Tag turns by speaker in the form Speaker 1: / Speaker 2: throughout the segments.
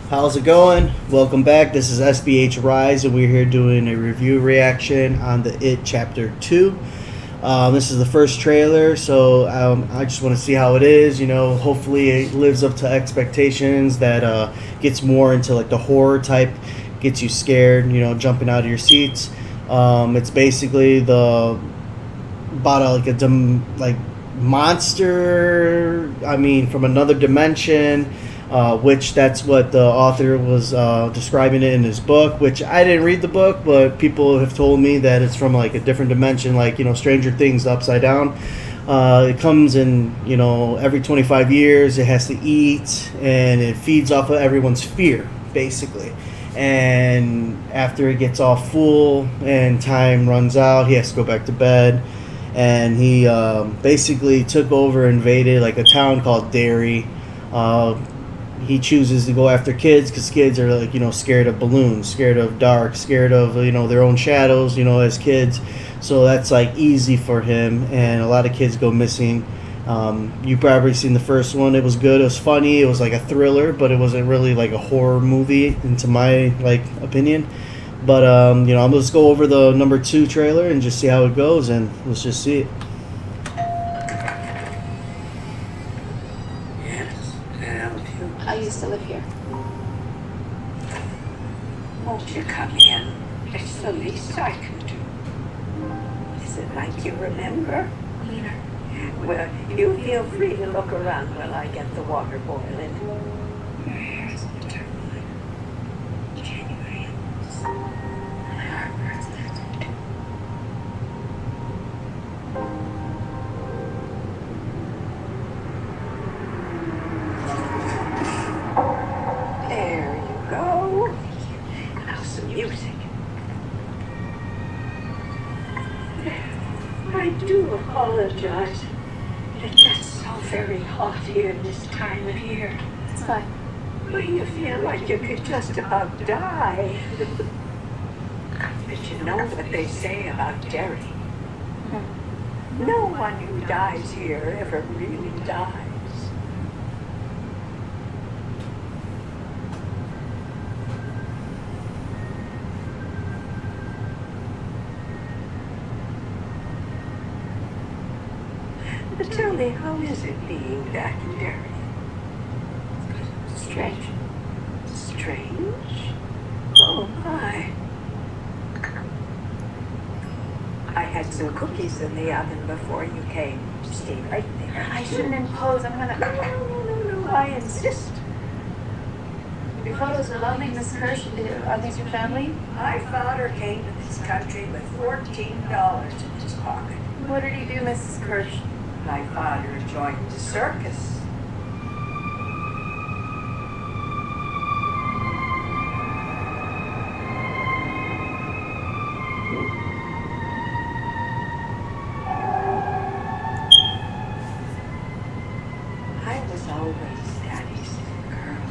Speaker 1: How's it going? Welcome back. This is SBH Rise, and we're here doing a review reaction on the It Chapter 2. This is the first trailer, so I just want to see how it is. Hopefully it lives up to expectations, that gets more into like the horror type, gets you scared, jumping out of your seats. It's basically about like monster, from another dimension, which that's what the author was describing it in his book, which I didn't read the book, but people have told me that it's from like a different dimension, like Stranger Things upside down. It comes in, every 25 years. It has to eat, and it feeds off of everyone's fear, basically. And after it gets all full and time runs out, he has to go back to bed. And he basically took over, invaded like a town called Derry. He chooses to go after kids because kids are like scared of balloons, scared of dark, scared of their own shadows, as kids. So that's like easy for him, and a lot of kids go missing. You probably seen the first one. It was good. It was funny. It was like a thriller, but it wasn't really like a horror movie, into my opinion. But I'm gonna just go over the number 2 trailer and just see how it goes, and let's just see it.
Speaker 2: I used to live here.
Speaker 3: Won't you come in? It's the least I can do. Is it like you remember? Well, you feel free to look around while I get the water boiling. January. My heart hurts. There you go. Now some music. I do apologize. It gets so very hot here this time of year.
Speaker 2: It's fine.
Speaker 3: But you feel like you could just about die. But you know what they say about Derry? No one who dies here ever really dies. But tell me, how is it being back in Derry?
Speaker 2: Strange.
Speaker 3: Strange? Oh my. I had some cookies in the oven before you came. Stay right there.
Speaker 2: I shouldn't impose. I'm gonna.
Speaker 3: No, I insist.
Speaker 2: Your photos are lovely, Miss Kirsch. Are these your family?
Speaker 3: My father came to this country with $14 in his pocket.
Speaker 2: What did he do, Mrs. Kirsch?
Speaker 3: My father joined the circus. I was always Daddy's little girl.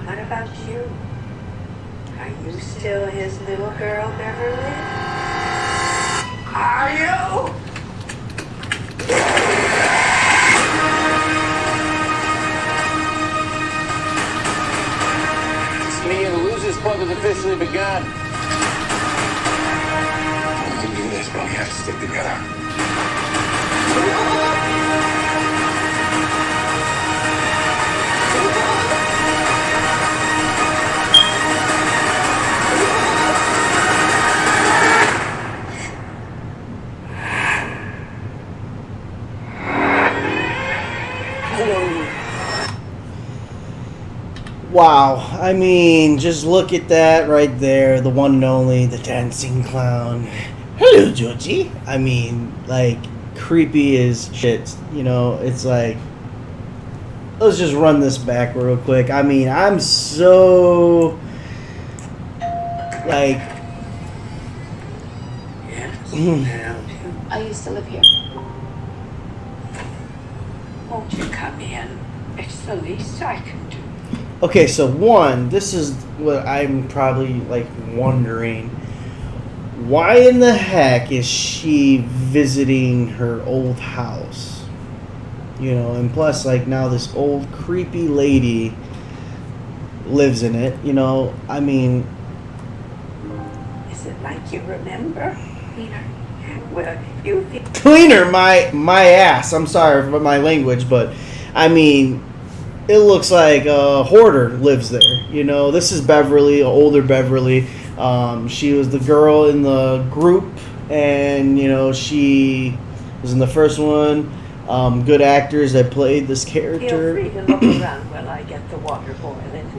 Speaker 3: What about you? Are you still his little girl, Beverly? Are you?
Speaker 4: Me and the Losers Club has officially begun.
Speaker 5: We can do this, but we have to stick together.
Speaker 1: Wow, just look at that right there, the one and only, the dancing clown. Hello, Georgie. Creepy as shit. It's like, let's just run this back real quick. I'm so,
Speaker 2: I used to live here.
Speaker 3: Won't you come in? It's the least I can do.
Speaker 1: Okay, so one, this is what I'm probably wondering. Why in the heck is she visiting her old house? And plus now this old creepy lady lives in it. You know, I mean,
Speaker 3: Is it like you remember?
Speaker 2: Cleaner.
Speaker 3: Well, you feel
Speaker 1: cleaner my ass. I'm sorry for my language, but I mean, it looks like a hoarder lives there. You know, this is Beverly, older Beverly. She was the girl in the group, and you know she was in the first one. Good actors that played this
Speaker 3: feel
Speaker 1: character.
Speaker 3: free to look around while I get the water boiling.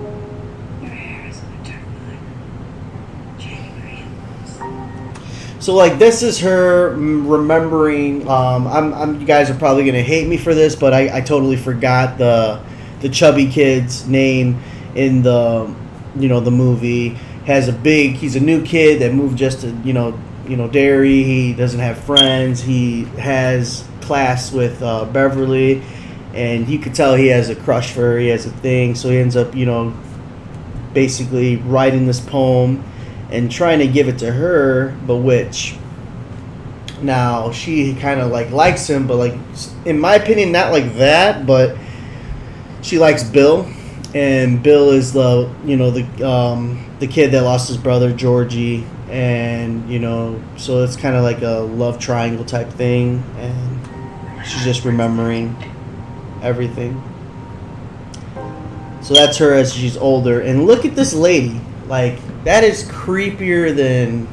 Speaker 3: Your hair is gonna turn like Jane Green.
Speaker 1: So like this is her remembering. You guys are probably gonna hate me for this, but I totally forgot the chubby kid's name in the the movie. He's a new kid that moved just to Derry. He doesn't have friends. He has class with Beverly, and you could tell he has a crush for her. He has a thing, so he ends up basically writing this poem and trying to give it to her, but which now she kind of like likes him, but like in my opinion not like that, but she likes Bill, and Bill is the the kid that lost his brother Georgie, and so it's kind of like a love triangle type thing, and she's just remembering everything. So that's her as she's older. And look at this lady. Like, that is creepier than,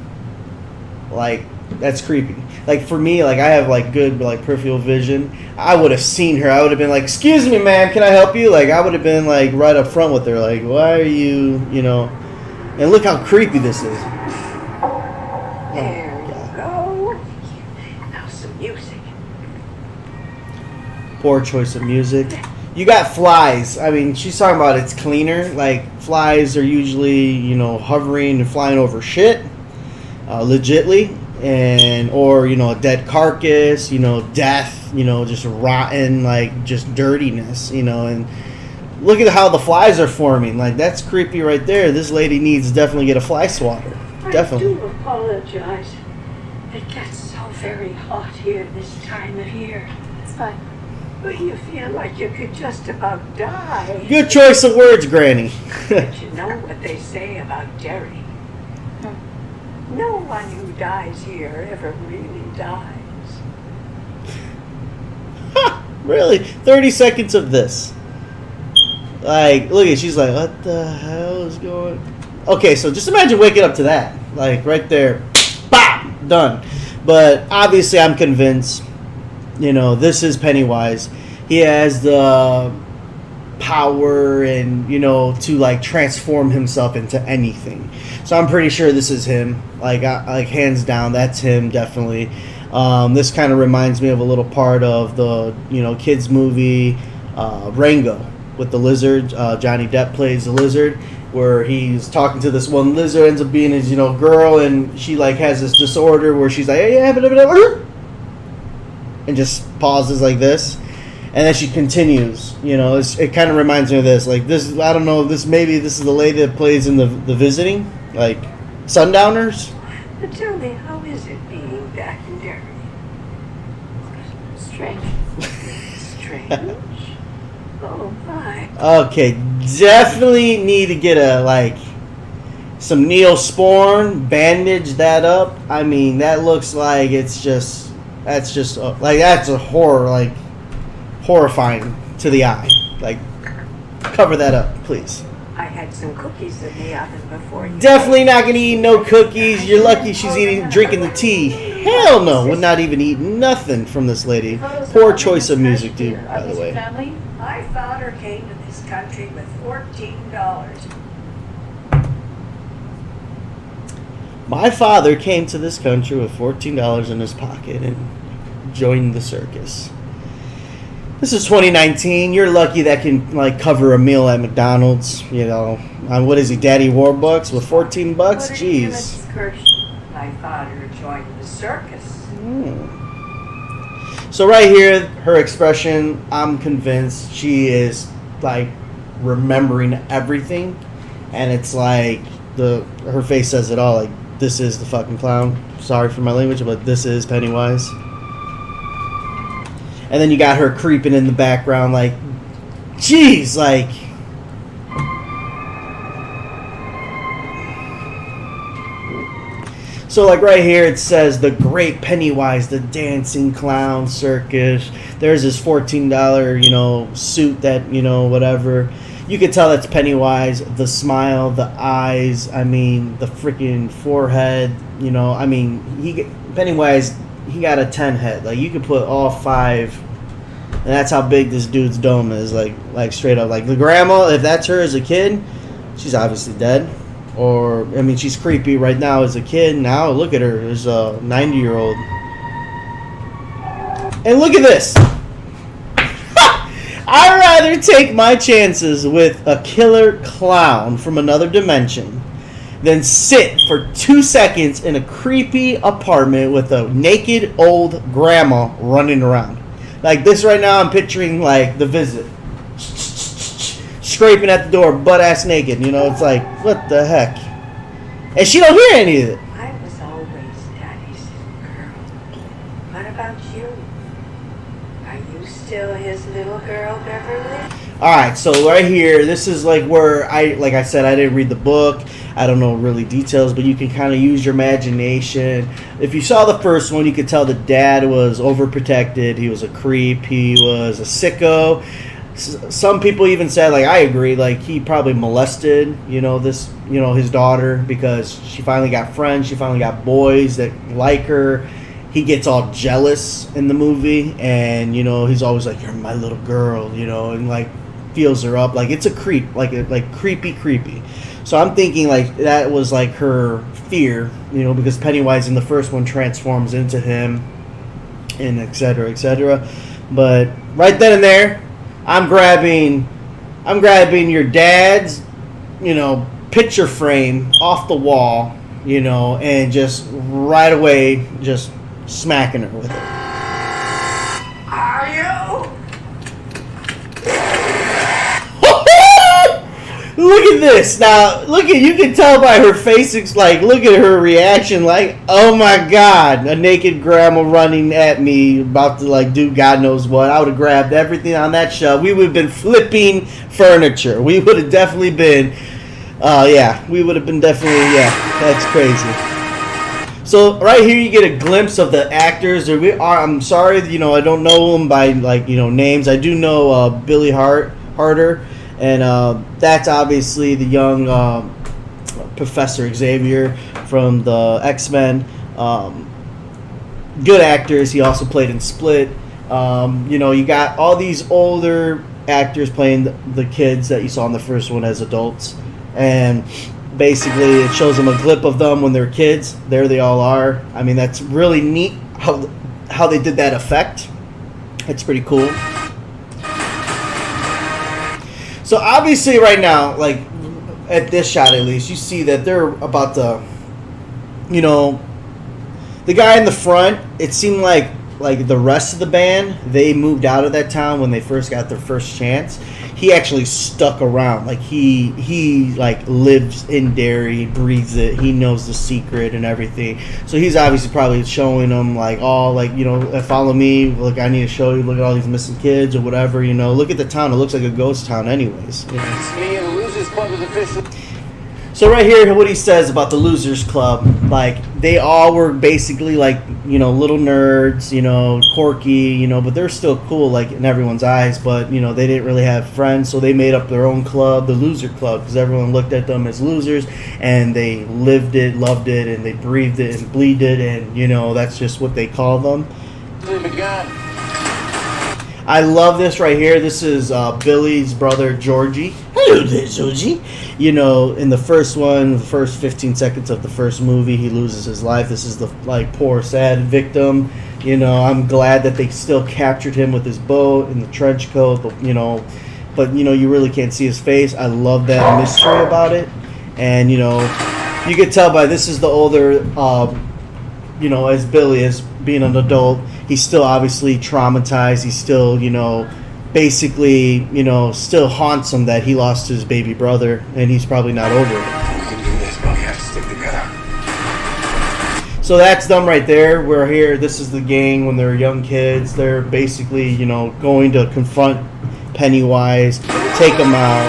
Speaker 1: like, that's creepy. Like, for me, like, I have, like, good, like, peripheral vision. I would have seen her. I would have been like, excuse me, ma'am, can I help you? Like, I would have been, like, right up front with her. Like, why are you, And look how creepy this is.
Speaker 3: There you go. Now some music.
Speaker 1: Poor choice of music. You got flies. I mean, she's talking about it's cleaner. Like, flies are usually, hovering and flying over shit, legitly, or a dead carcass, death, just rotten, like just dirtiness, and look at how the flies are forming. Like, that's creepy right there. This lady needs to definitely get a fly swatter. Definitely.
Speaker 3: I do apologize. It gets so very hot here this time of year.
Speaker 2: It's fine.
Speaker 3: But you feel like you could just about die.
Speaker 1: Good choice of words, Granny.
Speaker 3: But you know what they say about Derry. No one who dies here ever really dies.
Speaker 1: Really? 30 seconds of this. Like, look at, she's like, what the hell is going? Okay, so just imagine waking up to that. Like, right there. Bam! Done. But obviously I'm convinced, this is Pennywise. He has the power and, to, like, transform himself into anything. So I'm pretty sure this is him. Like hands down, that's him, definitely. This kind of reminds me of a little part of the, kids movie, Rango, with the lizard. Johnny Depp plays the lizard, where he's talking to this one lizard, ends up being his girl, and she like has this disorder where she's like, hey, blah, blah, blah, and just pauses like this, and then she continues. It kind of reminds me of this. Like this, I don't know. Maybe this is the lady that plays in the Visiting, like Sundowners.
Speaker 3: But tell me, how is it being back in Derry?
Speaker 2: Strange.
Speaker 3: Strange. Oh my.
Speaker 1: Okay, definitely need to get some Neosporin, bandage that up. I mean, that looks like that's a horror, like horrifying to the eye. Like, cover that up, please.
Speaker 3: I had some cookies in the oven before you.
Speaker 1: Definitely not gonna eat no cookies. You're lucky she's drinking the tea. Hell no, would not even eat nothing from this lady. Poor choice of music, too, by the way.
Speaker 2: Family?
Speaker 3: My father came to this country with $14.
Speaker 1: My father came to this country with $14 in his pocket and joined the circus. This is 2019. You're lucky that can like cover a meal at McDonald's. What is he, Daddy Warbucks with $14?
Speaker 3: What are you doing
Speaker 1: Jeez.
Speaker 3: excursion? My father joined the circus.
Speaker 1: So right here, her expression, I'm convinced she is like remembering everything, and it's like her face says it all. Like, this is the fucking clown. Sorry for my language, but this is Pennywise. And then you got her creeping in the background, like, jeez, like, So like right here it says the Great Pennywise, the Dancing Clown Circus. There's this $14, suit that, whatever. You could tell that's Pennywise. The smile, the eyes, the freaking forehead, Pennywise, he got a 10 head. Like you could put all 5, and that's how big this dude's dome is. Like straight up. Like the grandma, if that's her as a kid, she's obviously dead. Or, she's creepy right now as a kid. Now, look at her as a 90-year-old. And look at this. I'd rather take my chances with a killer clown from another dimension than sit for 2 seconds in a creepy apartment with a naked old grandma running around. Like this right now, I'm picturing, like, The Visit. Scraping at the door, butt-ass naked. It's like, what the heck? And she don't hear any of it.
Speaker 3: I was always Daddy's girl. What about you? Are you still his little girl, Beverly?
Speaker 1: Alright, so right here, this is like where like I said, I didn't read the book. I don't know really details, but you can kind of use your imagination. If you saw the first one, you could tell the dad was overprotected. He was a creep. He was a sicko. Some people even said, like, I agree, like he probably molested, his daughter, because she finally got friends, she finally got boys that like her. He gets all jealous in the movie, and he's always like, "You're my little girl," and like feels her up, like it's a creep, like creepy. So I'm thinking like that was like her fear, because Pennywise in the first one transforms into him, and etc. etc. But right then and there, I'm grabbing your dad's, picture frame off the wall, and just right away just smacking her with it.
Speaker 3: Are you?
Speaker 1: Look at this. Now, you can tell by her face, it's like, look at her reaction, like, oh my god, a naked grandma running at me, about to, like, do God knows what. I would have grabbed everything on that shelf. We would have been flipping furniture. We would have definitely been, that's crazy. So, right here you get a glimpse of the actors. I'm sorry, I don't know them by, like, names. I do know Billy Harder. And that's obviously the young Professor Xavier from the X-Men. Good actors. He also played in Split. You got all these older actors playing the kids that you saw in the first one as adults. And basically it shows them a clip of them when they're kids. There they all are. That's really neat how they did that effect. It's pretty cool. So obviously right now, like at this shot at least, you see that they're about to, the guy in the front, it seemed like the rest of the band, they moved out of that town when they first got their first chance. He actually stuck around. Like he like lives in Derry, breathes it. He knows the secret and everything. So he's obviously probably showing them like, all like, follow me. Look, I need to show you. Look at all these missing kids or whatever. Look at the town. It looks like a ghost town, anyways.
Speaker 4: It's me and the Losers Club is officially.
Speaker 1: So right here, what he says about the Losers Club, like they all were basically like, little nerds, quirky, but they're still cool, like in everyone's eyes. But they didn't really have friends, so they made up their own club, the Loser Club, because everyone looked at them as losers, and they lived it, loved it, and they breathed it and bleed it, and that's just what they call them. I love this right here. This is Billy's brother, Georgie. Hello there, Georgie. In the first one, the first 15 seconds of the first movie, he loses his life. This is the, like, poor, sad victim. I'm glad that they still captured him with his boat and the trench coat, but, you really can't see his face. I love that mystery about it. And, you can tell by this is the older, as Billy is being an adult, he's still obviously traumatized. He's still, basically, still haunts him that he lost his baby brother, and he's probably not over it.
Speaker 5: We can do this, but we have to stick together.
Speaker 1: So that's them right there. We're here. This is the gang when they're young kids. They're basically, going to confront Pennywise, take him out.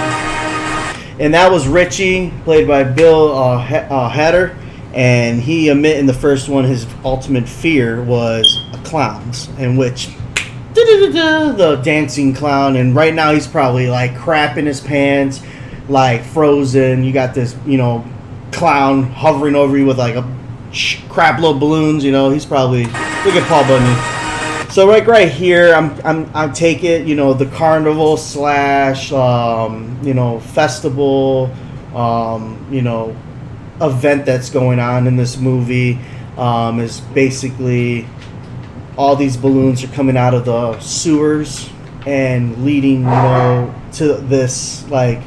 Speaker 1: And that was Richie, played by Bill Hader. And he admit in the first one his ultimate fear was clowns, in which the dancing clown, and right now he's probably like crapping his pants, like Frozen. You got this, clown hovering over you with like a crap load of balloons. He's probably, look at Paul Bunyan. So right here, I take it, the carnival slash, festival, event that's going on in this movie is basically all these balloons are coming out of the sewers and leading, to this like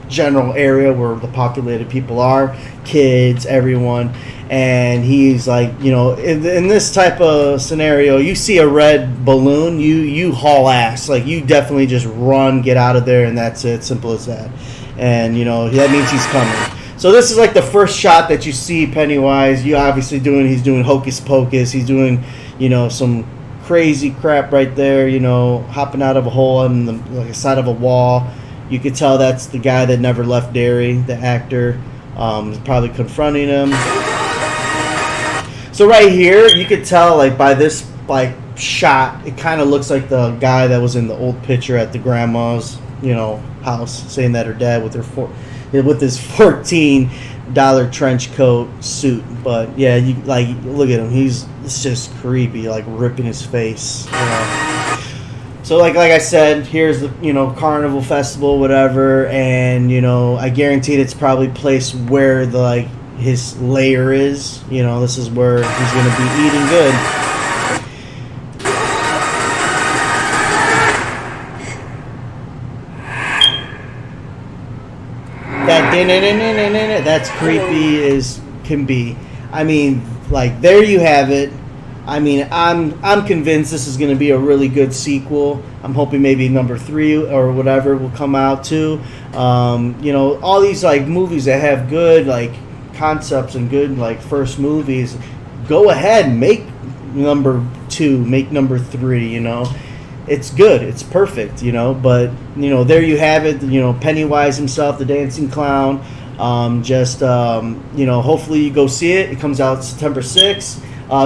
Speaker 1: general area where the populated people are, kids, everyone. And he's like, in this type of scenario, you see a red balloon, you haul ass. Like, you definitely just run, get out of there, and that's it. Simple as that. And, that means he's coming. So this is like the first shot that you see Pennywise. He's doing hocus pocus. He's doing, some crazy crap right there, hopping out of a hole on the side of a wall. You could tell that's the guy that never left Derry, the actor, is probably confronting him. So right here, you could tell, like, by this, like, shot, it kind of looks like the guy that was in the old picture at the grandma's, house, saying that her dad with his $14 trench coat suit. But yeah, you look at him. It's just creepy, like ripping his face. So like I said, here's the carnival festival, whatever, and I guarantee it's probably placed where the his lair is. This is where he's gonna be eating good. That's creepy as can be. I mean, like, there you have it. I mean, I'm convinced this is going to be a really good sequel. I'm hoping maybe number 3 or whatever will come out too. All these like movies that have good like concepts and good like first movies, go ahead and make number 2, make number 3. It's good, it's perfect, but there you have it. Pennywise himself, the dancing clown. Hopefully you go see it. It comes out September 6th.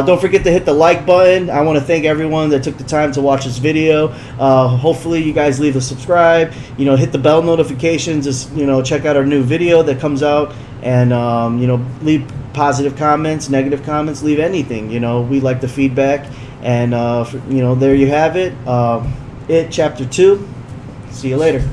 Speaker 1: Don't forget to hit the like button. I want to thank everyone that took the time to watch this video. Hopefully you guys leave a subscribe, hit the bell notifications, just, check out our new video that comes out, and leave positive comments, negative comments, leave anything. We like the feedback. And there you have it. Chapter 2. See you later.